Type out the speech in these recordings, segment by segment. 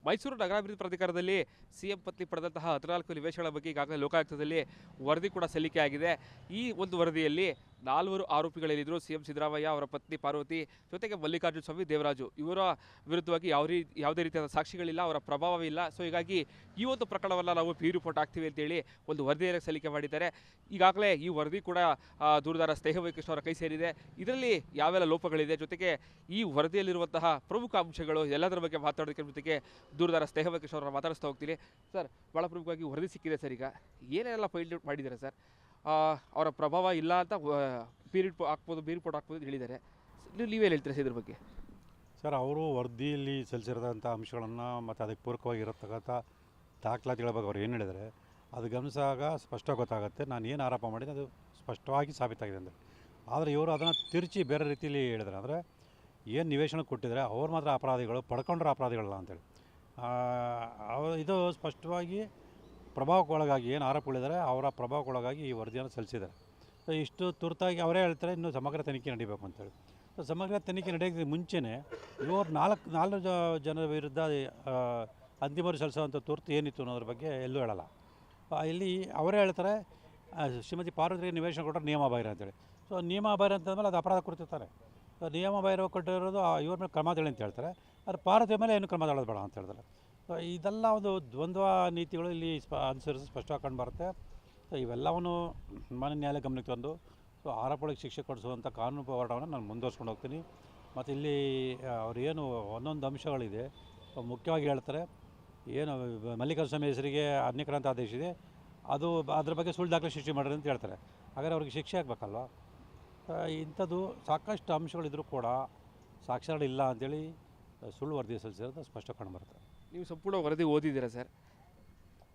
ಮೈಸೂರು ನಗರಾಭಿವೃದ್ಧಿ ಪ್ರಾಧಿಕಾರದಲ್ಲಿ ಸಿಎಂ ಪತ್ನಿ ಪಡೆದಂತಹ 14 ನಿವೇಶನಗಳ ಬಗ್ಗೆ ಈಗಾಗಲೇ ಲೋಕಾಯುಕ್ತದಲ್ಲಿ ವರದಿ ಕೂಡ ಸಲ್ಲಿಕೆ ಆಗಿದೆ. ಈ ಒಂದು ವರದಿಯಲ್ಲಿ 4 ಆರೋಪಿಗಳೇನಿದ್ರು ಸಿಎಂ ಸಿದ್ದರಾಮಯ್ಯ, ಅವರ ಪತ್ನಿ ಪಾರ್ವತಿ, ಜೊತೆಗೆ ಮಲ್ಲಿಕಾರ್ಜುನ ಸ್ವಾಮಿ, ದೇವರಾಜು ಇವರ ವಿರುದ್ಧವಾಗಿ ಯಾವುದೇ ರೀತಿಯಾದ ಸಾಕ್ಷಿಗಳಿಲ್ಲ, ಅವರ ಪ್ರಭಾವವಿಲ್ಲ. ಸೊ ಹೀಗಾಗಿ ಈ ಒಂದು ಪ್ರಕರಣವನ್ನು ನಾವು ಪಿ ರಿಪೋರ್ಟ್ ಆಗ್ತೀವಿ ಅಂತೇಳಿ ಒಂದು ವರದಿಯನ್ನು ಸಲ್ಲಿಕೆ ಮಾಡಿದ್ದಾರೆ. ಈಗಾಗಲೇ ಈ ವರದಿ ಕೂಡ ದೂರುದಾರ ಸ್ನೇಹವೈ ಕೃಷ್ಣ ಅವರ ಕೈ ಸೇರಿದೆ. ಇದರಲ್ಲಿ ಯಾವೆಲ್ಲ ಲೋಪಗಳಿದೆ, ಜೊತೆಗೆ ಈ ವರದಿಯಲ್ಲಿರುವಂತಹ ಪ್ರಮುಖ ಅಂಶಗಳು ಎಲ್ಲದರ ಬಗ್ಗೆ ಮಾತಾಡೋದಕ್ಕೆ ಜೊತೆಗೆ ದೂರುದಾರ ಸ್ನೇಹವೈ ಕೃಷ್ಣ ಅವರ ಮಾತಾಡಿಸ್ತಾ ಹೋಗ್ತೀನಿ. ಸರ್, ಭಾಳ ಪ್ರಮುಖವಾಗಿ ವರದಿ ಸಿಕ್ಕಿದೆ ಸರ್. ಈಗ ಏನೆಲ್ಲ ಫೈಲ್ ಮಾಡಿದ್ದಾರೆ ಸರ್? ಅವರ ಪ್ರಭಾವ ಇಲ್ಲ ಅಂತ ಪಿ ರಿಪೋರ್ಟ್ ಹಾಕ್ಬೋದು ಅಂತ ಹೇಳಿದ್ದಾರೆ. ನೀವೇನು ಹೇಳ್ತೀರಾ ಸರ್ ಇದ್ರ ಬಗ್ಗೆ? ಸರ್, ಅವರು ವರದಿಯಲ್ಲಿ ಸಲ್ಲಿಸಿರೋಂಥ ಅಂಶಗಳನ್ನು ಮತ್ತು ಅದಕ್ಕೆ ಪೂರಕವಾಗಿರತಕ್ಕಂಥ ದಾಖಲಾತಿಗಳ ಬಗ್ಗೆ ಅವ್ರು ಏನು ಹೇಳಿದರೆ ಅದು ಗಮನಿಸಿದಾಗ ಸ್ಪಷ್ಟವಾಗಿ ಗೊತ್ತಾಗುತ್ತೆ. ನಾನು ಏನು ಆರೋಪ ಮಾಡಿದೆ ಅದು ಸ್ಪಷ್ಟವಾಗಿ ಸಾಬೀತಾಗಿದೆ ಅಂದರೆ. ಆದರೆ ಇವರು ಅದನ್ನು ತಿರುಚಿ ಬೇರೆ ರೀತಿಯಲ್ಲಿ ಹೇಳಿದ್ದಾರೆ. ಅಂದರೆ ಏನು ನಿವೇಶನ ಕೊಟ್ಟಿದ್ದಾರೆ ಅವ್ರು ಮಾತ್ರ ಅಪರಾಧಿಗಳು, ಪಡ್ಕೊಂಡ್ರೆ ಅಪರಾಧಿಗಳಲ್ಲ ಅಂತೇಳಿ. ಇದು ಸ್ಪಷ್ಟವಾಗಿ ಪ್ರಭಾವಕ್ಕೊಳಗಾಗಿ ಏನು ಆರೋಪಗಳಿದ್ದಾರೆ ಅವರ ಪ್ರಭಾವಕ್ಕೊಳಗಾಗಿ ಈ ವರದಿಯನ್ನು ಸಲ್ಲಿಸಿದ್ದಾರೆ. ಸೊ ಇಷ್ಟು ತುರ್ತಾಗಿ ಅವರೇ ಹೇಳ್ತಾರೆ ಇನ್ನೂ ಸಮಗ್ರ ತನಿಖೆ ನಡೀಬೇಕು ಅಂತೇಳಿ. ಸೊ ಸಮಗ್ರ ತನಿಖೆ ನಡೆಯೋಕ್ಕೆ ಮುಂಚೆನೇ ಇವರು ನಾಲ್ಕು ಜನರ ವಿರುದ್ಧ ಅಂತಿಮ ಸಲ್ಲಿಸುವಂಥ ತುರ್ತು ಏನಿತ್ತು ಅನ್ನೋದ್ರ ಬಗ್ಗೆ ಎಲ್ಲೂ ಹೇಳಲ್ಲ. ಇಲ್ಲಿ ಅವರೇ ಹೇಳ್ತಾರೆ ಶ್ರೀಮತಿ ಪಾರ್ವತಿಗೆ ನಿವೇಶನ ಕೊಟ್ಟರೆ ನಿಯಮ ಬಾಹಿರ ಅಂತೇಳಿ. ಸೊ ನಿಯಮ ಬಾಹಿರ ಅಂತಂದಮೇಲೆ ಅದು ಅಪರಾಧ ಕೊಡ್ತಿರ್ತಾರೆ. ನಿಯಮ ಬಾಹಿರ ಕೊಟ್ಟಿರೋದು ಇವ್ರ ಮೇಲೆ ಕ್ರಮ ತಗೊಳ್ಳಿ ಅಂತ ಹೇಳ್ತಾರೆ. ಆದರೆ ಪಾರ್ವತಿ ಮೇಲೆ ಏನು ಕ್ರಮ ತಗೊಳ್ಳೋದು ಬೇಡ ಅಂತ ಹೇಳ್ತಾರೆ. ಸೊ ಇದೆಲ್ಲ ಒಂದು ದ್ವಂದ್ವ ನೀತಿಗಳು ಇಲ್ಲಿ ಅನುಸರಿಸಿ ಸ್ಪಷ್ಟವಾಗಿ ಕಂಡು ಬರುತ್ತೆ. ಸೊ ಇವೆಲ್ಲವನ್ನು ಮಾನ್ಯ ನ್ಯಾಯಾಲಯ ಗಮನಕ್ಕೆ ತಂದು ಸೊ ಆರೋಪಗಳಿಗೆ ಶಿಕ್ಷೆ ಕೊಡಿಸುವಂಥ ಕಾನೂನು ಹೋರಾಟವನ್ನು ನಾನು ಮುಂದುವರ್ಸ್ಕೊಂಡು ಹೋಗ್ತೀನಿ. ಮತ್ತು ಇಲ್ಲಿ ಅವ್ರು ಏನು ಒಂದೊಂದು ಅಂಶಗಳಿದೆ ಮುಖ್ಯವಾಗಿ ಹೇಳ್ತಾರೆ. ಏನು ಮಲ್ಲಿಕಾರ್ಜುನ ಸ್ವಾಮಿ ಹೆಸರಿಗೆ ಅನ್ಯಕ್ರಾಂತ ಆದೇಶ ಇದೆ, ಅದು ಅದ್ರ ಬಗ್ಗೆ ಸುಳ್ಳು ದಾಖಲೆ ಸೃಷ್ಟಿ ಮಾಡಿರಿ ಅಂತ ಹೇಳ್ತಾರೆ. ಹಾಗಾದರೆ ಅವ್ರಿಗೆ ಶಿಕ್ಷೆ ಆಗಬೇಕಲ್ವ? ಇಂಥದ್ದು ಸಾಕಷ್ಟು ಅಂಶಗಳಿದ್ರೂ ಕೂಡ ಸಾಕ್ಷ್ಯಗಳಿಲ್ಲ ಅಂಥೇಳಿ ಸುಳ್ಳು ವರದಿ ಸಲ್ಲಿಸಿರೋದು ಸ್ಪಷ್ಟ ಕಂಡುಬರುತ್ತೆ. ನೀವು ಸಂಪೂರ್ಣ ವರದಿ ಓದಿದ್ದೀರಾ ಸರ್?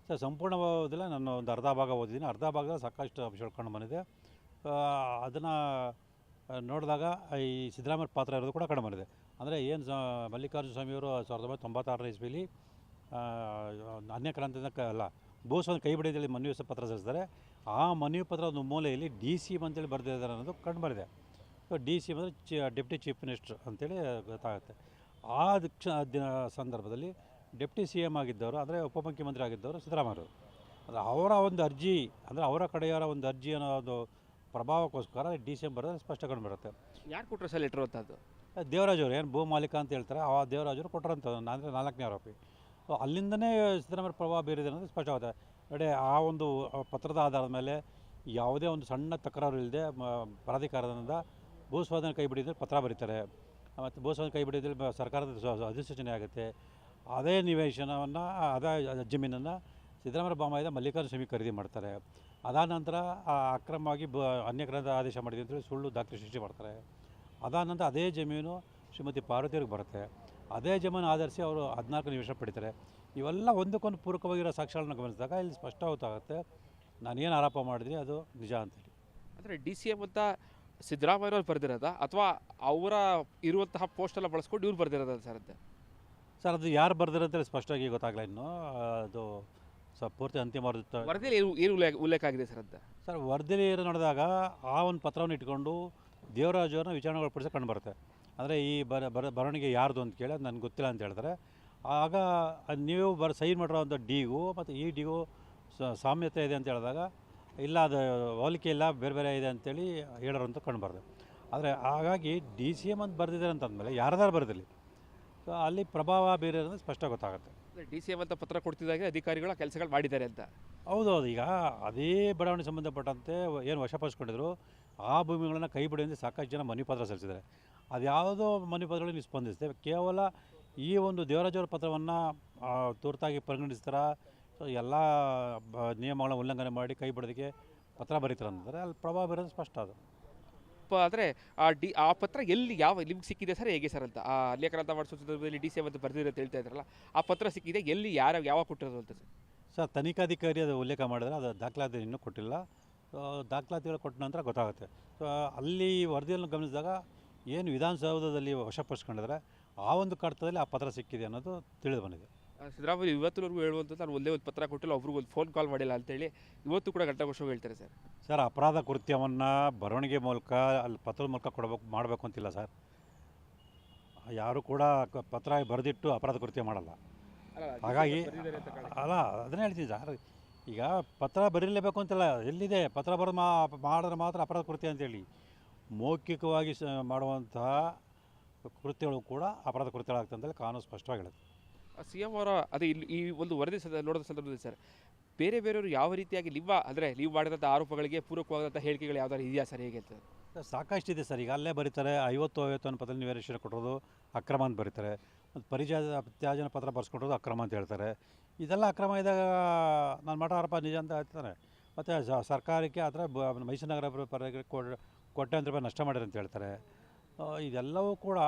ಸರ್, ಸಂಪೂರ್ಣ ಓದಿಲ್ಲ. ನಾನು ಒಂದು ಅರ್ಧ ಭಾಗ ಓದಿದ್ದೀನಿ. ಅರ್ಧ ಭಾಗದಲ್ಲಿ ಸಾಕಷ್ಟು ಅಂಶಗಳು ಕಂಡು ಬಂದಿದೆ. ಅದನ್ನು ನೋಡಿದಾಗ ಈ ಸಿದ್ದರಾಮಯ್ಯ ಪಾತ್ರ ಇರೋದು ಕೂಡ ಕಂಡು ಬಂದಿದೆ. ಅಂದರೆ ಏನು ಮಲ್ಲಿಕಾರ್ಜುನ ಸ್ವಾಮಿಯವರು 1996 ಇಸ್ವಿಲಿ ಅನ್ಯಕ್ರಾಂತಿಯಿಂದ ಭೂಸ್ವಾಮಿ ಕೈ ಬಿಡಿದಲ್ಲಿ ಮನವಿ ಪತ್ರ ಸಲ್ಲಿಸಿದ್ದಾರೆ. ಆ ಮನವಿ ಪತ್ರ ಒಂದು ಮೂಲೆಯಲ್ಲಿ DC ಅಂತೇಳಿ ಬರೆದಿದ್ದಾರೆ ಅನ್ನೋದು ಕಂಡು ಬಂದಿದೆ. ಸೊ DC ಅಂದರೆ ಡೆಪ್ಟಿ ಚೀಫ್ ಮಿನಿಸ್ಟರ್ ಅಂತೇಳಿ ಗೊತ್ತಾಗುತ್ತೆ. ಆ ಸಂದರ್ಭದಲ್ಲಿ ಡೆಪ್ಟಿ CM ಆಗಿದ್ದವರು, ಅಂದರೆ ಉಪಮುಖ್ಯಮಂತ್ರಿ ಆಗಿದ್ದವರು ಸಿದ್ದರಾಮಯ್ಯವರು. ಅಂದರೆ ಅವರ ಒಂದು ಅರ್ಜಿ, ಅಂದರೆ ಅವರ ಕಡೆಯವರ ಒಂದು ಅರ್ಜಿ ಅನ್ನೋ ಒಂದು ಪ್ರಭಾವಕ್ಕೋಸ್ಕರ DCM ಬರೋದು ಸ್ಪಷ್ಟ ಕಂಡು ಬರುತ್ತೆ. ಯಾರು ಕೊಟ್ಟರು ಸರ್ ಲೆಟರ್ ಅಂತದ್ದು? ದೇವರಾಜ್ ಅವರು, ಏನು ಭೂ ಮಾಲೀಕ ಅಂತ ಹೇಳ್ತಾರೆ, ಆ ದೇವರಾಜವರು ಕೊಟ್ಟರಂಥದ್ದು. ಅಂದರೆ 4ನೇ ಆರೋಪಿ. ಸೊ ಅಲ್ಲಿಂದನೇ ಸಿದ್ದರಾಮಯ್ಯ ಪ್ರಭಾವ ಬೀರಿದೆ ಅನ್ನೋದು ಸ್ಪಷ್ಟವಾಗುತ್ತೆ. ನೋಡಿ, ಆ ಒಂದು ಪತ್ರದ ಆಧಾರದ ಮೇಲೆ ಯಾವುದೇ ಒಂದು ಸಣ್ಣ ತಕರಾರು ಇಲ್ಲದೆ ಪ್ರಾಧಿಕಾರದಿಂದ ಭೂಸ್ವಾಧೀನ ಕೈ ಬಿಡಿದ್ರೆ ಪತ್ರ ಬರೀತಾರೆ. ಮತ್ತು ಭೂಸ್ವಾಧೀನ ಕೈ ಬಿಡಿದ್ರೆ ಸರ್ಕಾರದ ಅಧಿಸೂಚನೆ ಆಗುತ್ತೆ. ಅದೇ ನಿವೇಶನವನ್ನು, ಅದೇ ಜಮೀನನ್ನು ಸಿದ್ದರಾಮಯ್ಯ ಬಾಮಾಯಿದ ಮಲ್ಲಿಕಾರ್ಜುನ ಸ್ವಾಮಿ ಖರೀದಿ ಮಾಡ್ತಾರೆ. ಅದಾದ ನಂತರ ಅಕ್ರಮವಾಗಿ ಅನ್ಯಕ್ರಾಂತ ಆದೇಶ ಮಾಡಿದೆ ಅಂತೇಳಿ ಸುಳ್ಳು ದಾಖಲೆ ಸೃಷ್ಟಿ ಮಾಡ್ತಾರೆ. ಅದಾದ ನಂತರ ಅದೇ ಜಮೀನು ಶ್ರೀಮತಿ ಪಾರ್ವತಿಯವ್ರಿಗೆ ಬರುತ್ತೆ. ಅದೇ ಜಮೀನು ಆಧರಿಸಿ ಅವರು 14 ನಿವೇಶನ ಪಡಿತಾರೆ. ಇವೆಲ್ಲ ಒಂದಕ್ಕೊಂದು ಪೂರಕವಾಗಿರೋ ಸಾಕ್ಷ್ಯಗಳನ್ನ ಗಮನಿಸಿದಾಗ ಇಲ್ಲಿ ಸ್ಪಷ್ಟ ಗೊತ್ತಾಗುತ್ತೆ ನಾನೇನು ಆರೋಪ ಮಾಡಿದ್ರಿ ಅದು ನಿಜ ಅಂತೇಳಿ. ಅಂದರೆ DCM ಅಂತ ಸಿದ್ದರಾಮಯ್ಯವ್ರು ಬರೆದಿರೋದ ಅಥವಾ ಅವರ ಇರುವಂತಹ ಪೋಸ್ಟೆಲ್ಲ ಬಳಸ್ಕೊಂಡು ಇವ್ರು ಬರೆದಿರೋದ ಸರ್ ಅಂತ? ಸರ್, ಅದು ಯಾರು ಬರೆದಿರೋಂತೇಳಿ ಸ್ಪಷ್ಟವಾಗಿ ಗೊತ್ತಾಗಲ್ಲ ಇನ್ನೂ. ಅದು ಪೂರ್ತಿ ಅಂತಿಮ ವರದಿಯಲ್ಲಿ ಏನು ಉಲ್ಲೇಖ ಆಗಿದೆ ಸರ್ ಅಂತ? ಸರ್, ವರದಿಯಲ್ಲಿ ಏನು ನಡೆದಾಗ ಆ ಒಂದು ಪತ್ರವನ್ನು ಇಟ್ಕೊಂಡು ದೇವರಾಜ್ ಅವ್ರನ್ನ ವಿಚಾರಣೆಗೊಳಪಡಿಸಿ ಕಂಡು ಬರುತ್ತೆ. ಅಂದರೆ ಈ ಬರವಣಿಗೆ ಯಾರ್ದು ಅಂತ ಕೇಳಿ ಅದು ನನಗೆ ಗೊತ್ತಿಲ್ಲ ಅಂತ ಹೇಳ್ತಾರೆ. ಆಗ ನೀವು ಸೈನ್ ಮಾಡಿರೋಂಥ ಡಿಗೂ ಮತ್ತು ಈ ಡಿಗೂ ಸಾಮ್ಯತೆ ಇದೆ ಅಂತ ಹೇಳಿದಾಗ ಇಲ್ಲ, ಅದು ಹೋಲಿಕೆ ಇಲ್ಲ, ಬೇರೆ ಬೇರೆ ಇದೆ ಅಂತೇಳಿ ಹೇಳೋರಂತ ಕಂಡು ಬರ್ತದೆ. ಆದರೆ ಹಾಗಾಗಿ DCM ಅಂತ ಬರೆದಿದ್ದಾರೆ ಅಂತಂದಮೇಲೆ ಯಾರ್ದಾರು ಬರೆದಿರಲಿ, ಸೊ ಅಲ್ಲಿ ಪ್ರಭಾವ ಬೇರೆ ಅನ್ನೋದು ಸ್ಪಷ್ಟ ಗೊತ್ತಾಗುತ್ತೆ. DCM ಅಂತ ಪತ್ರ ಕೊಡ್ತಿದ್ದಾಗೆ ಅಧಿಕಾರಿಗಳ ಕೆಲಸಗಳು ಮಾಡಿದ್ದಾರೆ ಅಂತ? ಹೌದೌದು. ಈಗ ಅದೇ ಬಡಾವಣೆ ಸಂಬಂಧಪಟ್ಟಂತೆ ಏನು ವಶಪಡಿಸ್ಕೊಂಡಿದ್ರು ಆ ಭೂಮಿಗಳನ್ನು ಕೈ ಬಿಡುವಂತೆ ಸಾಕಷ್ಟು ಜನ ಮನವಿ ಪತ್ರ ಸಲ್ಲಿಸಿದ್ದಾರೆ. ಅದು ಯಾವುದೋ ಮನವಿ ಪತ್ರಗಳಿಗೆ ನೀವು ಸ್ಪಂದಿಸ್ತೇವೆ. ಕೇವಲ ಈ ಒಂದು ದೇವರಾಜವರ ಪತ್ರವನ್ನು ತುರ್ತಾಗಿ ಪರಿಗಣಿಸ್ತಾರ, ಸೊ ಎಲ್ಲ ನಿಯಮಗಳನ್ನ ಉಲ್ಲಂಘನೆ ಮಾಡಿ ಕೈ ಬಿಡೋದಕ್ಕೆ ಪತ್ರ ಬರೀತಾರೆ ಅಂತಂದರೆ ಅಲ್ಲಿ ಪ್ರಭಾವ ಬರೋದು ಸ್ಪಷ್ಟ. ಅದು ಅಂದರೆ ಆ ಪತ್ರ ಎಲ್ಲಿ ನಿಮ್ಗೆ ಸಿಕ್ಕಿದೆ ಸರ್, ಹೇಗೆ ಸರ್ ಅಂತ? ಆ ಅನ್ಯಕ್ರಾಂತ ಮಾಡಿಸೋ ಸಂದರ್ಭದಲ್ಲಿ DCM ಅಂತ ಬರೆದಿರೋ ಅಂತ ಹೇಳ್ತಾ ಇದ್ರಲ್ಲ, ಆ ಪತ್ರ ಸಿಕ್ಕಿದೆ ಎಲ್ಲಿ, ಯಾವಾಗ ಕೊಟ್ಟಿರೋದು ಅಂತ ಸರ್? ಸರ್, ತನಿಖಾಧಿಕಾರಿ ಅದು ಉಲ್ಲೇಖ ಮಾಡಿದ್ರೆ ಅದು ದಾಖಲಾತಿ ಇನ್ನೂ ಕೊಟ್ಟಿಲ್ಲ. ದಾಖಲಾತಿಗಳು ಕೊಟ್ಟ ನಂತರ ಗೊತ್ತಾಗುತ್ತೆ. ಸೊ ಅಲ್ಲಿ ವರದಿಯನ್ನು ಗಮನಿಸಿದಾಗ ಏನು ವಿಧಾನಸೌಧದಲ್ಲಿ ವಶಪಡಿಸ್ಕೊಂಡಿದ್ರೆ ಆ ಒಂದು ಕಡತದಲ್ಲಿ ಆ ಪತ್ರ ಸಿಕ್ಕಿದೆ ಅನ್ನೋದು ತಿಳಿದು ಬಂದಿದೆ. ಸಿದ್ದರಾಮಯ್ಯ ಇವತ್ತಿನವರೆಗೂ ಹೇಳುವಂಥದ್ದು ನಾನು ಒಂದೇ ಒಂದು ಪತ್ರ ಕೊಟ್ಟಿಲ್ಲ, ಒಬ್ರಿಗೂ ಒಂದು ಫೋನ್ ಕಾಲ್ ಮಾಡಿಲ್ಲ ಅಂತೇಳಿ ಇವತ್ತು ಕೂಡ ಘಂಟಾಘೋಷವಾಗಿ ಹೇಳ್ತಾರೆ ಸರ್. ಸರ್, ಅಪರಾಧ ಕೃತ್ಯವನ್ನು ಬರವಣಿಗೆ ಮೂಲಕ ಅಲ್ಲಿ ಪತ್ರದ ಮೂಲಕ ಮಾಡಬೇಕು ಅಂತಿಲ್ಲ ಸರ್. ಯಾರು ಕೂಡ ಪತ್ರ ಬರೆದಿಟ್ಟು ಅಪರಾಧ ಕೃತ್ಯ ಮಾಡಲ್ಲ. ಹಾಗಾಗಿ ಅಲ್ಲ ಅದನ್ನೇ ಹೇಳ್ತೀನಿ ಸರ್. ಈಗ ಪತ್ರ ಬರೀಲೇಬೇಕು ಅಂತಲ್ಲ, ಎಲ್ಲಿದೆ ಪತ್ರ ಬರೆದು ಮಾಡಿದ್ರೆ ಮಾತ್ರ ಅಪರಾಧ ಕೃತ್ಯ ಅಂತೇಳಿ. ಮೌಖಿಕವಾಗಿ ಮಾಡುವಂತಹ ಕೃತ್ಯಗಳು ಕೂಡ ಅಪರಾಧ ಕೃತ್ಯಗಳಾಗ್ತದೆ ಅಂತೇಳಿ ಕಾನೂನು ಸ್ಪಷ್ಟವಾಗಿ ಹೇಳುತ್ತೆ. ಸಿ ಎಂ ಅವರ ಅದೇ ಇಲ್ಲಿ ಈ ಒಂದು ವರದಿ ನೋಡಿದ ಸಂದರ್ಭದಲ್ಲಿ ಸರ್, ಬೇರೆಯವರು ಯಾವ ರೀತಿಯಾಗಿ ನೀವು ಮಾಡಿದಂಥ ಆರೋಪಗಳಿಗೆ ಪೂರಕವಾದಂಥ ಹೇಳಿಕೆಗಳು ಯಾವ್ದಾದ್ರು ಇದೆಯಾ ಸರ್, ಹೇಗೆ ಅಂತ? ಸಾಕಷ್ಟಿದೆ ಸರ್. ಈಗ ಅಲ್ಲೇ ಬರೀತಾರೆ 50 ಪತ್ರ ನಿವೇಶನ ಕೊಟ್ಟರೋದು ಅಕ್ರಮ ಅಂತ ಬರೀತಾರೆ. ಮತ್ತು ತ್ಯಾಜ್ಯ ಪತ್ರ ಬರ್ಸ್ಕೊಟ್ಟೋದು ಅಕ್ರಮ ಅಂತ ಹೇಳ್ತಾರೆ. ಇದೆಲ್ಲ ಅಕ್ರಮ ಇದ್ದಾಗ ನಾನು ಮಾಡೋ ಆರೋಪ ನಿಜ ಅಂತ ಹೇಳ್ತಾರೆ. ಮತ್ತು ಸರ್ಕಾರಕ್ಕೆ ಆ ಥರ ಮೈಸೂರು ನಗರ ಪರವಾಗಿ ಕೋಟ್ಯಾಂತರ ರೂಪಾಯಿ ನಷ್ಟ ಮಾಡಿರಿ ಅಂತ ಹೇಳ್ತಾರೆ. ಇದೆಲ್ಲವೂ ಕೂಡ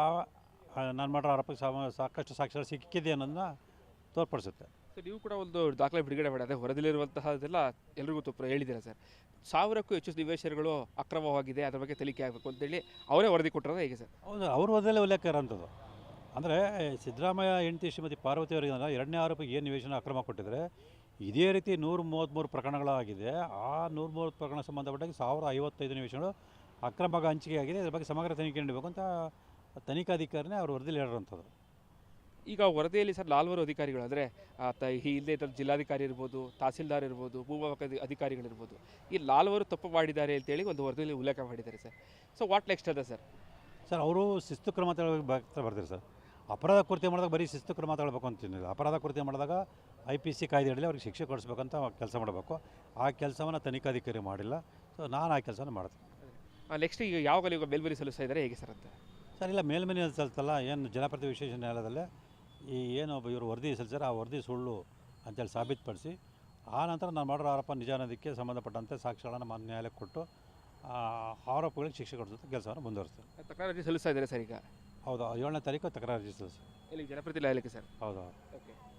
ನಾನು ಮಾಡೋ ಆರೋಪಕ್ಕೆ ಸಾಕಷ್ಟು ಸಾಕ್ಷ್ಯಗಳು ಸಿಕ್ಕಿದೆ ಅನ್ನೋದನ್ನ ತೋರ್ಪಡಿಸುತ್ತೆ. ಸೊ ನೀವು ಕೂಡ ಒಂದು ದಾಖಲೆ ಬಿಡುಗಡೆ ಮಾಡಿ ಅದೇ ಹೊರದಲ್ಲಿರುವಂತಹದೆಲ್ಲ ಎಲ್ರಿಗೂ ಹೇಳಿದ್ದೀರಾ ಸರ್. 1000ಕ್ಕೂ ಹೆಚ್ಚು ನಿವೇಶನಗಳು ಅಕ್ರಮವಾಗಿದೆ, ಅದರ ಬಗ್ಗೆ ತನಿಖೆ ಆಗಬೇಕು ಅಂತೇಳಿ ಅವರೇ ವರದಿ ಕೊಟ್ಟರೆ ಹೇಗೆ ಸರ್? ಹೌದು, ಅವ್ರ ವರದಿಯಲ್ಲೇ ಉಲ್ಲೇಖ ಇರೋಂಥದ್ದು. ಅಂದರೆ ಸಿದ್ದರಾಮಯ್ಯ ಹೆಂಡತಿ ಶ್ರೀಮತಿ ಪಾರ್ವತಿ ಅವರಿಗೆ ಎರಡನೇ ಆರೋಪಿಗೆ ಏನು ನಿವೇಶನ ಅಕ್ರಮ ಕೊಟ್ಟಿದ್ದಾರೆ, ಇದೇ ರೀತಿ 133 ಪ್ರಕರಣಗಳಾಗಿದೆ. ಆ 133 ಪ್ರಕರಣ ಸಂಬಂಧಪಟ್ಟಾಗಿ 1055 ನಿವೇಶನಗಳು ಅಕ್ರಮ ಹಂಚಿಕೆಯಾಗಿದೆ. ಇದ್ರ ಬಗ್ಗೆ ಸಮಗ್ರ ತನಿಖೆ ನೀಡಬೇಕು ಅಂತ ತನಿಖಾಧಿಕಾರಿನೇ ಅವ್ರ ವರದಿಯಲ್ಲಿ ಹೇಳಿರೋಂಥದ್ದು. ಈಗ ವರದಿಯಲ್ಲಿ ಸರ್ 4 ಅಧಿಕಾರಿಗಳು ಅಂದರೆ ಇಲ್ಲದೆ ಇದ್ದ ಜಿಲ್ಲಾಧಿಕಾರಿ ಇರ್ಬೋದು, ತಹಸೀಲ್ದಾರ್ ಇರ್ಬೋದು, ಭೂಮಾಪಕ ಅಧಿಕಾರಿಗಳಿರ್ಬೋದು, ಈ 4 ತಪ್ಪು ಮಾಡಿದ್ದಾರೆ ಅಂತೇಳಿ ಒಂದು ವರದಿಯಲ್ಲಿ ಉಲ್ಲೇಖ ಮಾಡಿದ್ದಾರೆ ಸರ್. ಸೊ ವಾಟ್ ನೆಕ್ಸ್ಟ್ ಅದ ಸರ್? ಸರ್, ಅವರು ಶಿಸ್ತು ಕ್ರಮ ಬರ್ತಾರೆ ಸರ್. ಅಪರಾಧ ಕೃತ್ಯ ಮಾಡಿದಾಗ ಬರೀ ಶಿಸ್ತು ಕ್ರಮ ತಗೊಳ್ಬೇಕು ಅಂತಿಲ್ಲ. ಅಪರಾಧ ಕೃತ್ಯ ಮಾಡಿದಾಗ IPC ಕಾಯ್ದೆ ಅಡಿಯಲ್ಲಿ ಅವ್ರಿಗೆ ಶಿಕ್ಷೆ ಕೊಡಿಸ್ಬೇಕಂತ ಕೆಲಸ ಮಾಡಬೇಕು. ಆ ಕೆಲಸವನ್ನು ತನಿಖಾಧಿಕಾರಿ ಮಾಡಿಲ್ಲ. ಸೊ ನಾನು ಆ ಕೆಲಸನ ಮಾಡ್ತೀನಿ. ನೆಕ್ಸ್ಟ್ ಈಗ ಯಾವಾಗಲೂ ಈಗ ಮೇಲ್ಮನವಿ ಸಲ್ಲಿಸ್ತಾ ಇದ್ದಾರೆ ಹೇಗೆ ಸರ್ ಅಂತ? ಸರ್, ಇಲ್ಲ ಮೇಲ್ಮನವಿ ಸಲ್ಲಿಸಲ್ಲ. ಏನು ಜನಪ್ರತಿನಿಧಿ ವಿಶೇಷ ನ್ಯಾಯಾಲಯದಲ್ಲೇ ಈ ಏನು ಇವರು ವರದಿ ಸಲ್ಲಿಸ್ತಾರೆ ಆ ವರದಿ ಸುಳ್ಳು ಅಂತೇಳಿ ಸಾಬೀತುಪಡಿಸಿ ಆ ನಂತರ ನಾನು ಮಾಡೋ ಆರೋಪ ನಿಜ ಅನ್ನೋದಕ್ಕೆ ಸಂಬಂಧಪಟ್ಟಂತೆ ಸಾಕ್ಷ್ಯಗಳನ್ನು ಮಾನ್ಯ ನ್ಯಾಯಾಲಯಕ್ಕೆ ಕೊಟ್ಟು ಆರೋಪಗಳಿಗೆ ಶಿಕ್ಷೆ ಕೊಡಿಸುತ್ತೆ ಕೆಲಸವನ್ನು ಮುಂದುವರಿಸ್ತಾರೆ. ತಕರಾರು ಅರ್ಜಿ ಸಲ್ಲಿಸ್ತಾ ಇದ್ದಾರೆ ಸರ್ ಈಗ? ಹೌದು, 7ನೇ ತಾರೀಕು ತಕರಾರು ಅರ್ಜಿ ಸಲ್ಲಿಸ್ತಾರೆ. ಇಲ್ಲಿ ಜನಪ್ರತಿನಿಧಿ ನ್ಯಾಯಾಲಯಕ್ಕೆ ಸರ್? ಹೌದು,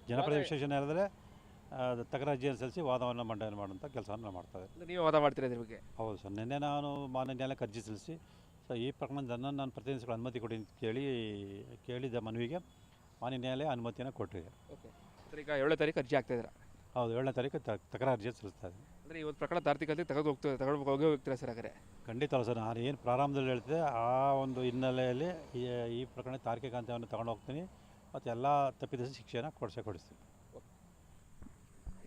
ಜನಪ್ರತಿನಿಧಿ ವಿಶೇಷ ನ್ಯಾಯಾಲಯದಲ್ಲೇ ತಕರಾರು ಅರ್ಜಿಯನ್ನು ಸಲ್ಲಿಸಿ ವಾದವನ್ನು ಮಂಡನೆ ಮಾಡುವಂಥ ಕೆಲಸವನ್ನು ಮಾಡ್ತಾರೆ. ನೀವು ವಾದ ಮಾಡ್ತೀರಾ ಇದ್ರ ಬಗ್ಗೆ? ಹೌದು ಸರ್, ನಿನ್ನೆ ನಾನು ಮಾನ್ಯ ನ್ಯಾಯಾಲಯಕ್ಕೆ ಅರ್ಜಿ ಸಲ್ಲಿಸಿ ಸೊ ಈ ಪ್ರಕರಣದ ನಾನು ಪ್ರತಿನಿಧಿಸುವ ಅನುಮತಿ ಕೊಡಿ ಅಂತ ಕೇಳಿದ ಮನವಿಗೆ ಮಾನ್ಯ ನ್ಯಾಯಾಲಯ ಅನುಮತಿಯನ್ನು ಕೊಟ್ಟಿದೆ. ಓಕೆ ಸರ್, ಈಗ 7ನೇ ತಾರೀಕು ಅರ್ಜಿ ಆಗ್ತಾ ಇದ್ದೀರಾ? ಹೌದು, 7ನೇ ತಾರೀಕು ತಕರಾರು ಅರ್ಜಿ ಸಲ್ಲಿಸ್ತಾ ಇದೆ. ಅಂದರೆ ಈ ಒಂದು ಪ್ರಕರಣ ತಾರ್ತಿಕತೆ ತಗೊಂಡು ಹೋಗ್ತೀರಾ ಸರ್? ಹಾಗಾದ್ರೆ ಖಂಡಿತ ಅಲ್ಲ ಸರ್, ನಾನು ಏನು ಪ್ರಾರಂಭದಲ್ಲಿ ಹೇಳ್ತಿದ್ದೆ ಆ ಒಂದು ಹಿನ್ನೆಲೆಯಲ್ಲಿ ಈ ಪ್ರಕರಣ ತಾರ್ಕಿಕ ಅಂತ್ಯವನ್ನು ತಗೊಂಡು ಹೋಗ್ತೀನಿ ಮತ್ತು ಎಲ್ಲ ತಪ್ಪಿದ ಶಿಕ್ಷೆಯನ್ನು ಕೊಡಿಸ್ತೀನಿ.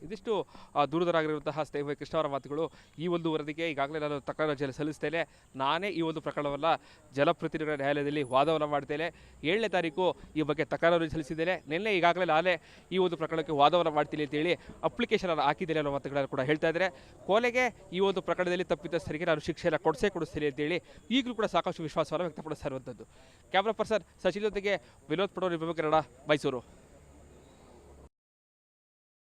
ಇದಿಷ್ಟು ದೂರದರಾಗಿರುವಂತಹ ಸ್ನೇಹಿತ ಕೃಷ್ಣ ಅವರ ಮಾತುಗಳು. ಈ ಒಂದು ವರದಿಗೆ ಈಗಾಗಲೇ ನಾನು ತಕರಾರು ಅರ್ಜಿಯನ್ನು ಸಲ್ಲಿಸ್ತೇನೆ. ನಾನೇ ಈ ಒಂದು ಪ್ರಕರಣವನ್ನು ಜನಪ್ರತಿನಿಧಿಗಳ ನ್ಯಾಯಾಲಯದಲ್ಲಿ ವಾದವನ್ನು ಮಾಡ್ತೇನೆ. 7ನೇ ತಾರೀಕು ಈ ಬಗ್ಗೆ ತಕರಾರು ಅರ್ಜಿ ಸಲ್ಲಿಸಿದ್ದೇನೆ. ನಿನ್ನೆ ಈಗಾಗಲೇ ನಾನೇ ಈ ಒಂದು ಪ್ರಕರಣಕ್ಕೆ ವಾದವನ್ನು ಮಾಡ್ತೀನಿ ಅಂತೇಳಿ ಅಪ್ಲಿಕೇಶನ್ ಹಾಕಿದ್ದೇನೆ ಅನ್ನೋ ಮಾತುಗಳನ್ನು ಕೂಡ ಹೇಳ್ತಾ ಇದ್ದಾರೆ. ಕೊನೆಗೆ ಈ ಒಂದು ಪ್ರಕರಣದಲ್ಲಿ ತಪ್ಪಿತಸ್ಥರಿಗೆ ನಾನು ಶಿಕ್ಷೆಯನ್ನು ಕೊಡಿಸ್ತೀನಿ ಅಂತೇಳಿ ಈಗಲೂ ಕೂಡ ಸಾಕಷ್ಟು ವಿಶ್ವಾಸವನ್ನು ವ್ಯಕ್ತಪಡಿಸ್ತಾ ಇರುವಂಥದ್ದು. ಕ್ಯಾಮ್ರಾ ಪರ್ಸನ್ ಸಚಿನ್ ಜೊತೆಗೆ ವಿನೋದ್ ಪಡೋರ್, ಕನ್ನಡ, ಮೈಸೂರು.